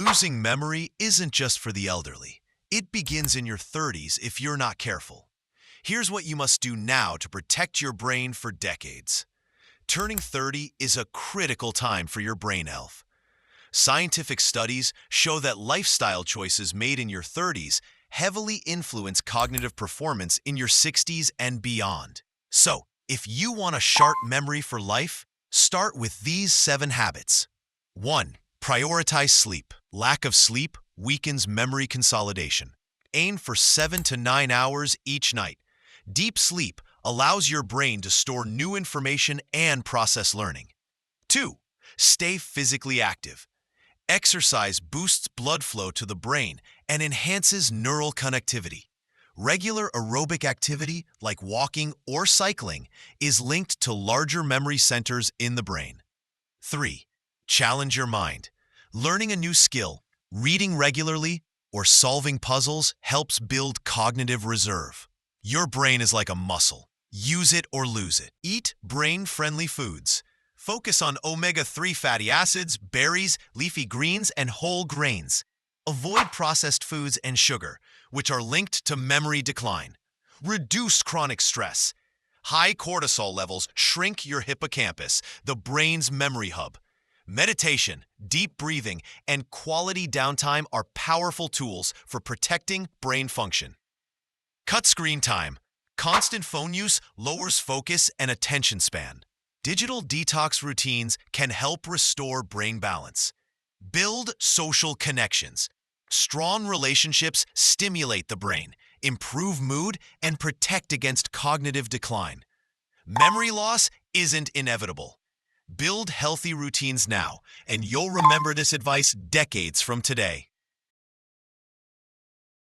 Losing memory isn't just for the elderly. It begins in your 30s if you're not careful. Here's what you must do now to protect your brain for decades. Turning 30 is a critical time for your brain health. Scientific studies show that lifestyle choices made in your 30s heavily influence cognitive performance in your 60s and beyond. So, if you want a sharp memory for life, start with these 7 habits. 1. Prioritize sleep. Lack of sleep weakens memory consolidation. Aim for 7 to 9 hours each night. Deep sleep allows your brain to store new information and process learning. 2. Stay physically active. Exercise boosts blood flow to the brain and enhances neural connectivity. Regular aerobic activity, like walking or cycling, is linked to larger memory centers in the brain. 3. Challenge your mind. Learning a new skill, reading regularly, or solving puzzles helps build cognitive reserve. Your brain is like a muscle. Use it or lose it. Eat brain-friendly foods. Focus on omega-3 fatty acids, berries, leafy greens, and whole grains. Avoid processed foods and sugar, which are linked to memory decline. Reduce chronic stress. High cortisol levels shrink your hippocampus, the brain's memory hub. Meditation, deep breathing, and quality downtime are powerful tools for protecting brain function. Cut screen time. Constant phone use lowers focus and attention span. Digital detox routines can help restore brain balance. Build social connections. Strong relationships stimulate the brain, improve mood, and protect against cognitive decline. Memory loss isn't inevitable. Build healthy routines now, and you'll remember this advice decades from today.